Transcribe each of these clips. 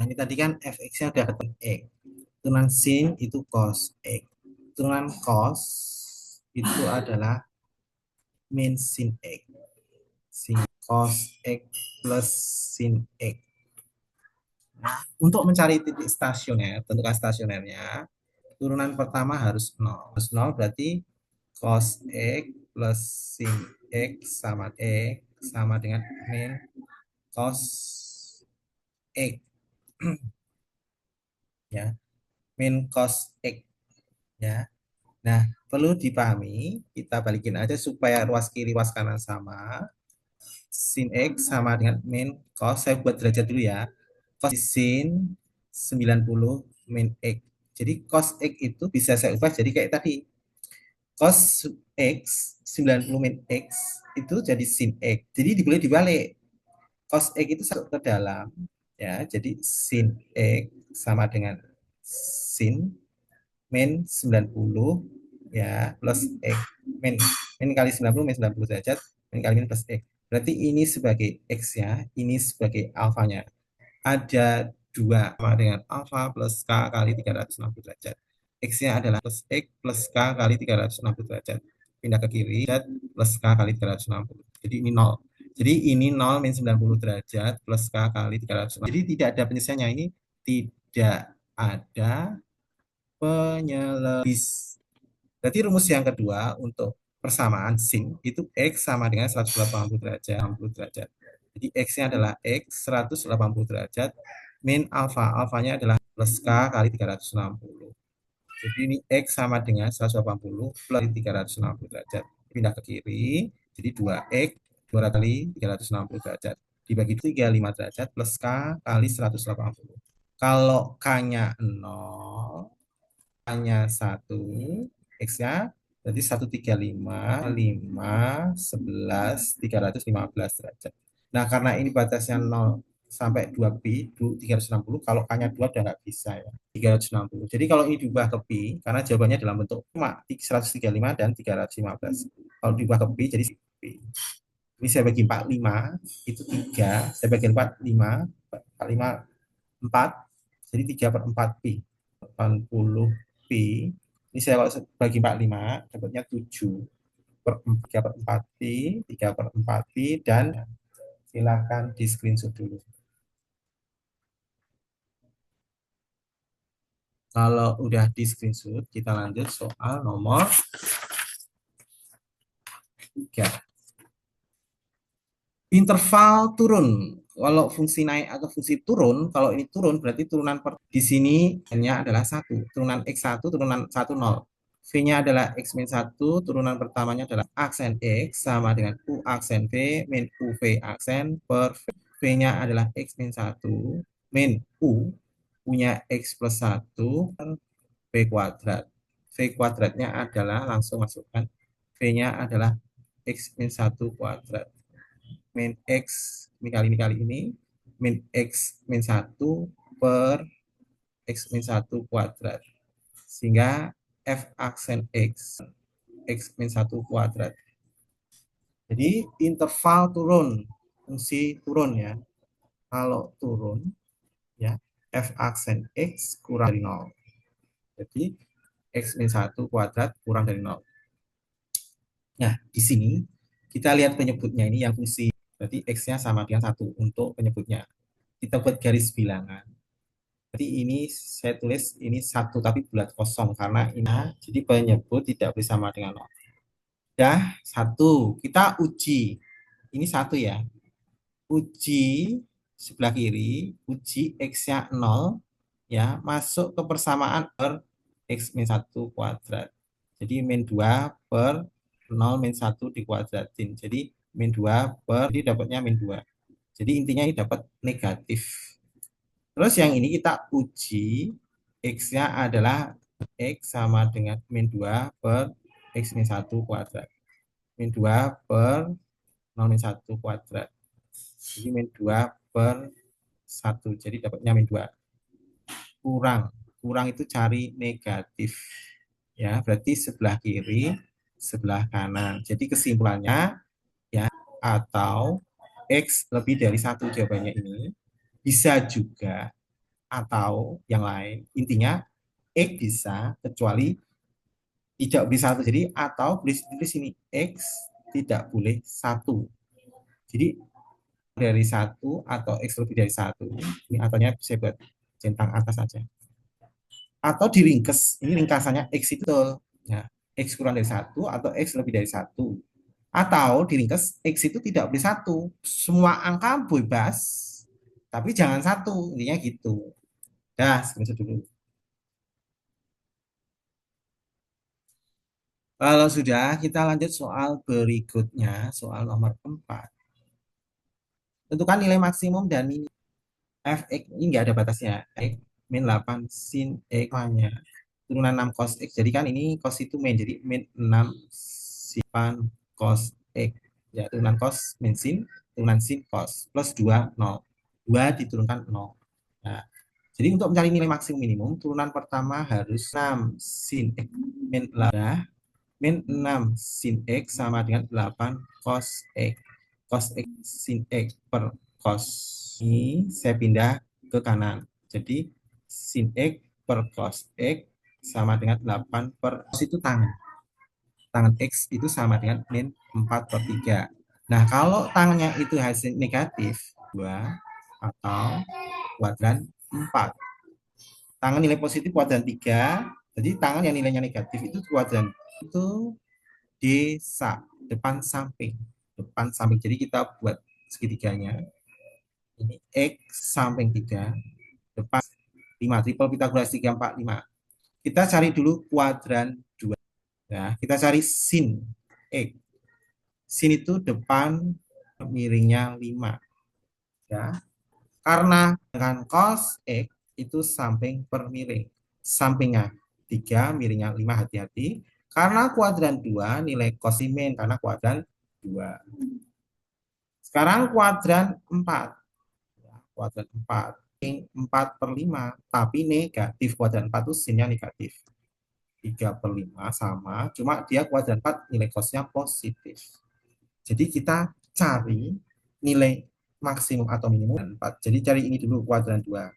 Nah, ini tadi kan fx-nya udah ketemu x. Turunan sin itu cos x. Turunan cos itu adalah min sin x. Sin cos x plus sin x. Nah, untuk mencari titik stasioner, tentukan stasionernya, turunan pertama harus 0. Harus 0 berarti cos x plus sin x sama dengan min cos x ya, min cos x ya. Nah, perlu dipahami, kita balikin aja supaya ruas kiri ruas kanan sama. Sin x sama dengan min cos, saya buat derajat dulu ya. Cos sin 90 min x. Jadi cos x itu bisa saya ubah jadi kayak tadi. Cos x 90 min x itu jadi sin x. Jadi boleh dibalik. Cos x itu masuk ke dalam ya. Jadi sin x sama dengan sin min 90 ya plus x min min kali 90 min 90 derajat min kali min plus x. Berarti ini sebagai x ya, ini sebagai alfanya. Ada 2 sama dengan alfa plus k kali 360 derajat. X-nya adalah plus x plus k kali 360 derajat. Pindah ke kiri, plus k kali 360. Jadi ini 0. Jadi ini 0 min 90 derajat plus k kali 360. Jadi tidak ada penyelesaiannya. Ini tidak ada penyelesaian. Berarti rumus yang kedua untuk persamaan sin itu x sama dengan 180 derajat, 60 derajat. Jadi x-nya adalah x 180 derajat min alfa. Alfanya adalah plus k kali 360. Jadi ini x sama dengan 180 plus 360 derajat. Pindah ke kiri, jadi 2x 2 kali 360 derajat. Dibagi 35 derajat plus k kali 180. Kalau k-nya 0, hanya 1, X-nya berarti 135, 5, 11, 315 derajat. Nah, karena ini batasnya 0 sampai 2pi, 360, kalau K-nya 2 udah nggak bisa ya, 360. Jadi kalau ini diubah ke pi, karena jawabannya dalam bentuk cuma 135 dan 315. Kalau diubah ke pi, jadi pi. Ini saya bagi 45, itu 3, saya bagi 4, 5, 5, 4, jadi 3 per 4 pi. 80 pi. Ini saya kalau bagi 45 dapatnya 7 per 3 per 4 pi, 3 per 4 pi, dan silakan di screenshot dulu. Kalau udah di screenshot, kita lanjut soal nomor 3. Interval turun. Kalau fungsi naik atau fungsi turun, kalau ini turun berarti turunan di sini n-nya adalah 1. Turunan x1, turunan 1, 0. V-nya adalah x min 1, turunan pertamanya adalah aksen x sama dengan U aksen V min UV aksen per V-nya adalah x min 1 min U, punya x plus 1 per V kuadrat. V kuadratnya adalah, langsung masukkan, V-nya adalah x min 1 kuadrat. Min x ini kali ini min x min 1 per x min 1 kuadrat. Sehingga f aksen x min 1 kuadrat. Jadi interval turun, fungsi turun ya. Kalau turun ya, f aksen x kurang dari 0. Jadi x min 1 kuadrat kurang dari 0. Nah, di sini kita lihat penyebutnya ini yang fungsi. Berarti x-nya sama dengan 1 untuk penyebutnya. Kita buat garis bilangan. Jadi ini saya tulis ini 1 tapi bulat kosong karena ini jadi penyebut tidak boleh sama dengan 0. Dah 1, kita uji. Ini 1 ya. Uji sebelah kiri, uji x-nya 0 ya, masuk ke persamaan per x min 1 kuadrat. Jadi min 2 per 0 min 1 dikuadratin. Jadi min 2 per, jadi dapatnya min 2. Jadi intinya ini dapat negatif. Terus yang ini kita uji, x-nya adalah x sama dengan min 2 per x min 1 kuadrat. Min 2 per 0 min 1 kuadrat. Jadi min 2 per 1. Jadi dapatnya min 2. Kurang itu cari negatif. Ya, berarti sebelah kiri, sebelah kanan. Jadi kesimpulannya ya, atau x lebih dari 1 jawabannya ini. Bisa juga atau yang lain. Intinya X bisa kecuali tidak boleh satu. Jadi atau tulis ini X tidak boleh satu. Jadi dari satu atau X lebih dari satu. Ini ataunya bisa buat centang atas saja. Atau diringkes. Ini ringkasannya X itu. Ya, X kurang dari satu atau X lebih dari satu. Atau diringkes X itu tidak boleh satu. Semua angka bebas, tapi jangan satu. Intinya gitu. Dah, screenshot dulu. Kalau sudah, kita lanjut soal berikutnya, soal nomor 4. Tentukan nilai maksimum dan ini fx ini nggak ada batasnya. X min 8 sin x nya turunan 6 cos x. Jadi kan ini cos itu min, jadi min 6 sin 8 cos x. Ya, turunan cos min sin, turunan sin cos plus 2 0. 2 diturunkan 0. Nah, jadi untuk mencari nilai maksimum minimum, turunan pertama harus 6 sin x min 8 min 6 sin x sama dengan 8 cos x. Cos x sin x per cos. Ini saya pindah ke kanan. Jadi sin x per cos x sama dengan 8 per cos itu tangan. Tangan x itu sama dengan min 4 per 3. Nah, kalau tangannya itu hasil negatif 2 atau kuadran 4. Tangan nilai positif kuadran 3. Jadi tangan yang nilainya negatif itu kuadran itu desa, depan samping. Depan samping. Jadi kita buat segitiganya. Ini X samping 3, depan 5. Triple Pitagoras 3, 4, 5. Kita cari dulu kuadran 2. Nah, kita cari sin X. Sin itu depan miringnya 5. Ya. Karena dengan cos X itu samping per miring. Sampingnya 3, miringnya 5, hati-hati. Karena kuadran 2, nilai cosimen karena kuadran 2. Sekarang kuadran 4. Ya, kuadran 4. 4 per 5. Tapi negatif. Kuadran 4 itu sinnya negatif. 3 per 5 sama. Cuma dia kuadran 4 nilai cosnya positif. Jadi kita cari nilai maksimum atau minimum 4. Jadi cari ini dulu kuadran 2.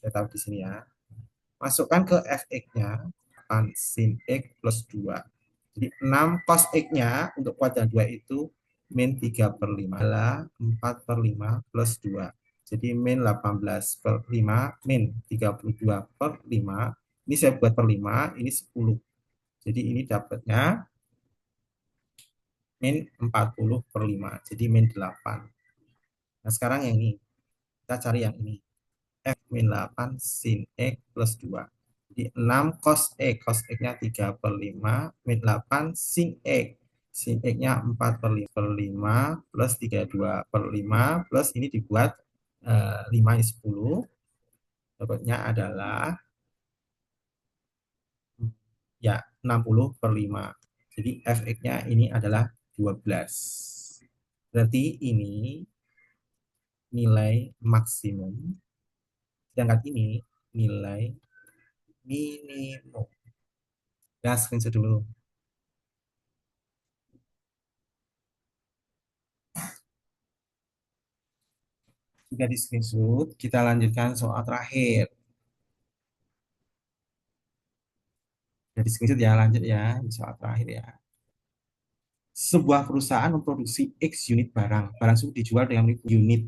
Saya taruh di sini ya. Masukkan ke fx-nya. Tan sin x plus 2. Jadi 6 cos x-nya untuk kuadran 2 itu min 3 per 5 adalah 4 per 5 plus 2. Jadi min 18 per 5 min 32 per 5. Ini saya buat per 5, ini 10. Jadi ini dapatnya min 40 per 5. Jadi min 8. Nah sekarang yang ini. Kita cari yang ini. F min 8 sin X plus 2. Jadi 6 cos X. Cos X-nya 3 per 5. Min 8 sin X. Sin X-nya 4 per 5, per 5 plus 32 per 5 plus ini dibuat 5 ini 10. Dapatnya adalah ya 60 per 5. Jadi Fx-nya ini adalah 12. Berarti ini nilai maksimum. Sedangkan ini nilai minimum. Ya, screenshot dulu. Jika di screenshot, kita lanjutkan soal terakhir. Jadi screenshot ya, lanjut ya, soal terakhir ya. Sebuah perusahaan memproduksi X unit barang. Barang tersebut dijual dengan unit.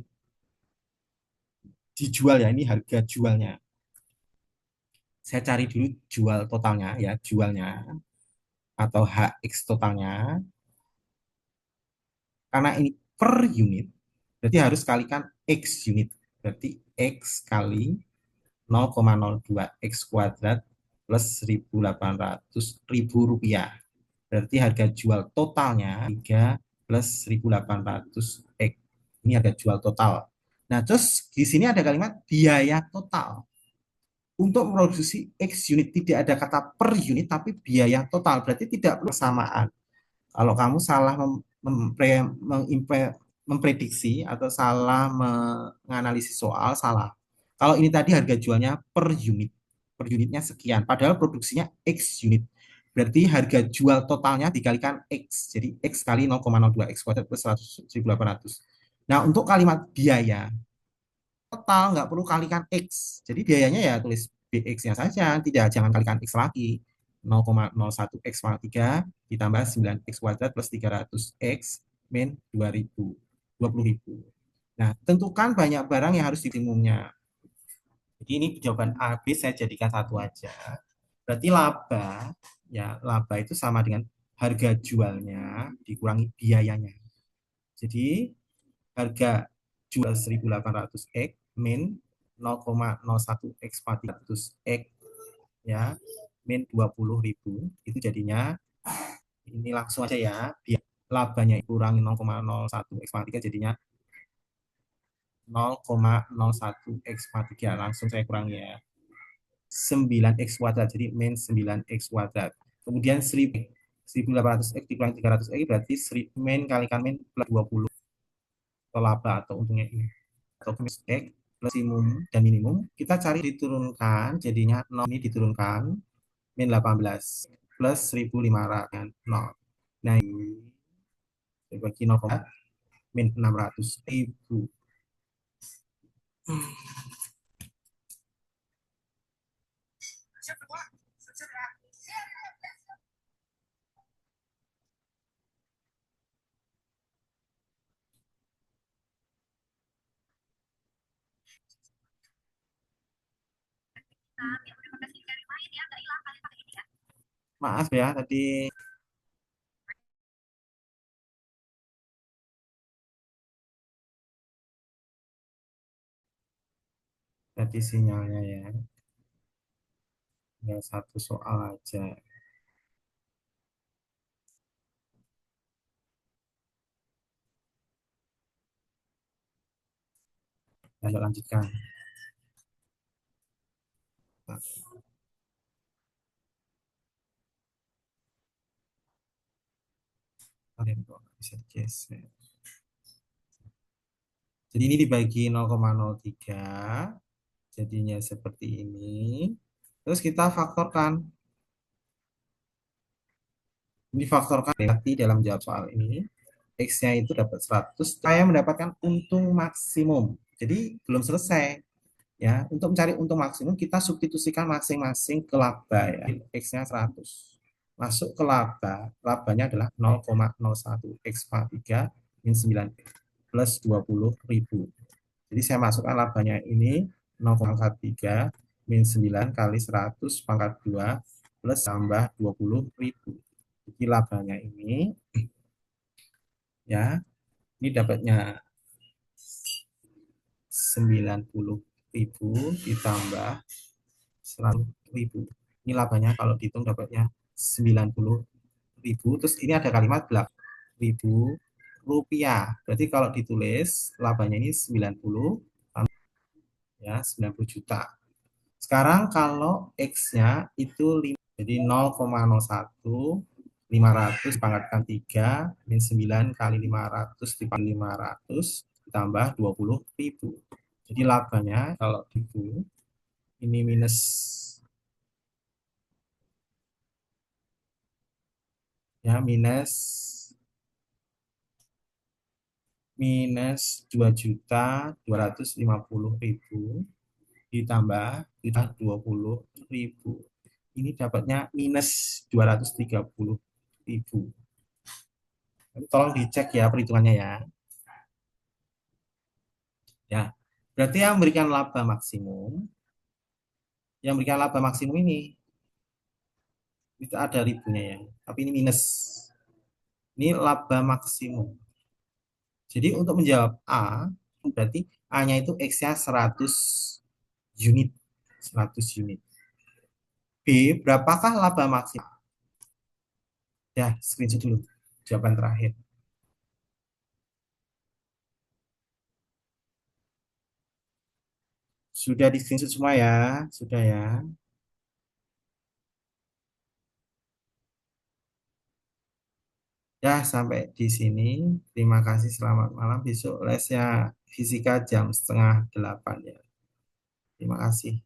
Dijual ya, ini harga jualnya. Saya cari dulu jual totalnya ya, jualnya. Atau HX totalnya. Karena ini per unit, berarti harus kalikan X unit. Berarti X kali 0,02 X kuadrat plus 1.800 ribu rupiah. Berarti harga jual totalnya 3 plus 1.800 X. Ini harga jual total. Nah, terus di sini ada kalimat biaya total. Untuk memproduksi X unit tidak ada kata per unit tapi biaya total. Berarti tidak persamaan. Kalau kamu salah memprediksi atau salah menganalisis soal, salah. Kalau ini tadi harga jualnya per unitnya sekian, padahal produksinya X unit. Berarti harga jual totalnya dikalikan X, jadi X kali 0,02 X kuadrat plus 100.800. Nah, untuk kalimat biaya, total, nggak perlu kalikan X. Jadi biayanya ya tulis BX-nya saja, tidak, jangan kalikan X lagi. 0,01 X pangkat 3 ditambah 9 X kuadrat plus 300 X min 2000, 20.000. Nah, tentukan banyak barang yang harus ditimumnya. Jadi ini jawaban A, B saya jadikan satu aja. Berarti laba, ya laba itu sama dengan harga jualnya dikurangi biayanya. Jadi harga jual 1.800 X min 0,01 X 400 X ya min 20.000 itu jadinya ini langsung aja ya biar labanya kurangi 0,01 X 3 jadinya 0,01 X 3 langsung saya kurangi ya 9 X kuadrat jadi min 9 X kuadrat kemudian 1.800 X dikurangi 300 X berarti min kalikan min plus 20 atau laba atau untungnya ini atau X plus minimum dan minimum kita cari diturunkan jadinya 0 ini diturunkan min 18 plus 1.500 0 nah ini bagi 0, min 600.000 maaf ya tadi tadi sinyalnya ya tinggal satu soal aja lanjut lanjutkan nah, kalian kok bisa geser jadi ini dibagi 0,03 jadinya seperti ini terus kita faktorkan ini faktorkan berarti dalam jawab soal ini X-nya itu dapat 100 saya mendapatkan untung maksimum jadi belum selesai ya untuk mencari untung maksimum kita substitusikan masing-masing ke laba ya X-nya 100 masuk ke laba labanya adalah 0,01 X pangkat 3 min 9 plus 20.000 jadi saya masukkan labanya ini 0,3 min 9 kali 100 pangkat 2 plus tambah 20.000 jadi labanya ini ya ini dapatnya 90.000 ditambah 100.000 ini labanya kalau dihitung dapatnya 90.000 terus ini ada kalimat 8.000 rupiah berarti kalau ditulis labanya ini 90 ya 90 juta sekarang kalau X-nya itu 5, jadi 0,01 500 dipangkatkan 3 min 9 kali 500 dipangkat 500 ditambah 20.000 jadi labanya kalau itu ini minus ya minus 2.250.000 ditambah 20.000 ini dapatnya minus 230.000 tolong dicek ya perhitungannya ya ya berarti yang memberikan laba maksimum ini itu ada ribunya ya tapi ini minus ini laba maksimum jadi untuk menjawab A berarti A-nya itu X-nya 100 unit 100 unit B berapakah laba maksimum ya screenshot dulu jawaban terakhir sudah di screenshot semua ya sudah ya ya sampai di sini terima kasih selamat malam besok lesnya fisika jam setengah 8 ya terima kasih